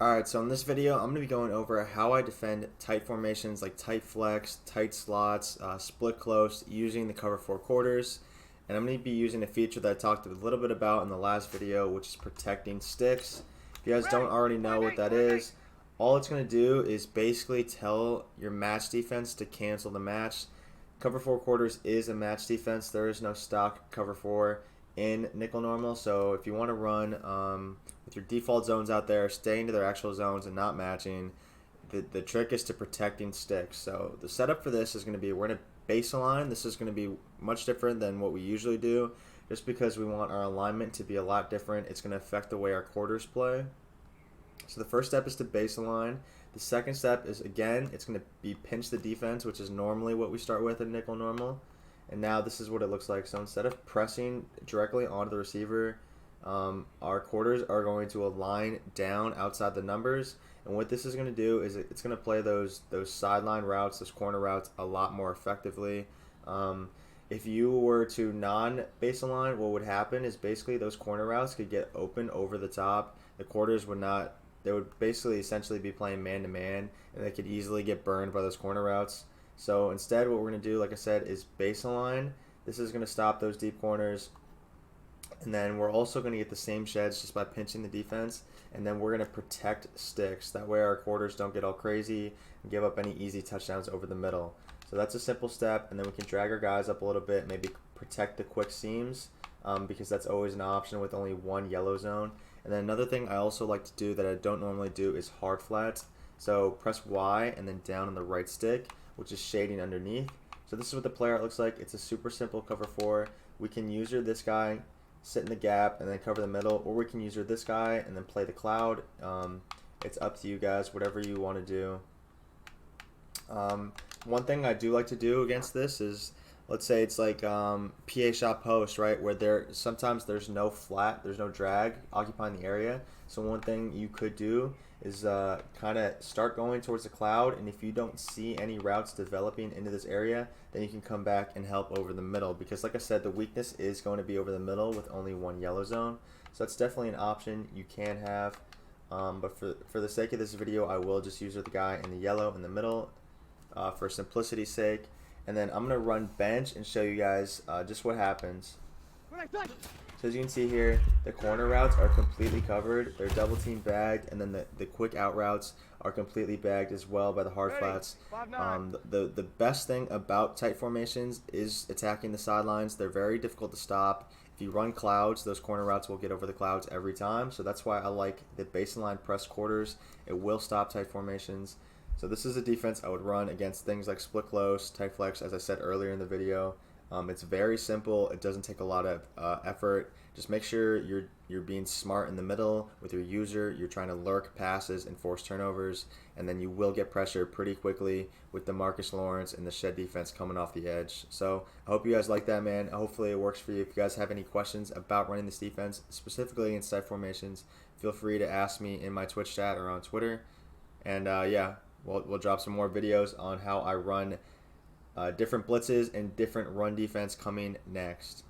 Alright, so in this video, I'm going to be going over how I defend tight formations like tight flex, tight slots, split close using the cover 4 quarters. And I'm going to be using a feature that I talked a little bit about in the last video, which is protecting sticks. If you guys don't already know what that is, all it's going to do is basically tell your match defense to cancel the match. Cover 4 quarters is a match defense. There is no stock cover 4 in nickel normal, so if you want to run with your default zones out there, staying to their actual zones and not matching, the trick is to protecting sticks. So the setup for this is going to be, we're going to base align. This is going to be much different than what we usually do, just because we want our alignment to be a lot different. It's going to affect the way our quarters play. So the first step is to base align. The second step is, again, it's going to be pinch the defense, which is normally what we start with in nickel normal. And now this is what it looks like. So instead of pressing directly onto the receiver, our quarters are going to align down outside the numbers. And what this is going to do is it's going to play those sideline routes, those corner routes, a lot more effectively. If you were to non-base align, what would happen is basically those corner routes could get open over the top. The quarters would not. They would basically essentially be playing man-to-man, and they could easily get burned by those corner routes. So instead, what we're going to do, like I said, is base align. This is going to stop those deep corners. And then we're also going to get the same sheds just by pinching the defense. And then we're going to protect sticks. That way our quarters don't get all crazy and give up any easy touchdowns over the middle. So that's a simple step. And then we can drag our guys up a little bit, maybe protect the quick seams, because that's always an option with only one yellow zone. And then another thing I also like to do that I don't normally do is hard flats. So press Y and then down on the right stick, which is shading underneath. So this is what the play art looks like. It's a super simple cover 4. We can user this guy, sit in the gap, and then cover the middle, or we can user this guy and then play the cloud. It's up to you guys, whatever you want to do. One thing I do like to do against this is, let's say it's like PA shot post, right, where sometimes there's no flat, there's no drag occupying the area. So one thing you could do is kind of start going towards the cloud, and if you don't see any routes developing into this area, then you can come back and help over the middle, because like I said, the weakness is going to be over the middle with only one yellow zone. So that's definitely an option you can have, but for the sake of this video, I will just use the guy in the yellow in the middle for simplicity's sake. And then I'm going to run bench and show you guys just what happens. So as you can see here, the corner routes are completely covered. They're double team bagged, and then the quick out routes are completely bagged as well by the hard flats. The best thing about tight formations is attacking the sidelines. They're very difficult to stop. If you run clouds, those corner routes will get over the clouds every time. So that's why I like the baseline press quarters. It will stop tight formations. So this is a defense I would run against things like split close, tight flex, as I said earlier in the video. It's very simple. It doesn't take a lot of effort. Just make sure you're being smart in the middle with your user. You're trying to lurk passes and force turnovers, and then you will get pressure pretty quickly with the Marcus Lawrence and the shed defense coming off the edge. So I hope you guys like that, man. Hopefully it works for you. If you guys have any questions about running this defense, specifically against tight formations, feel free to ask me in my Twitch chat or on Twitter. And yeah, we'll drop some more videos on how I run different blitzes and different run defense coming next.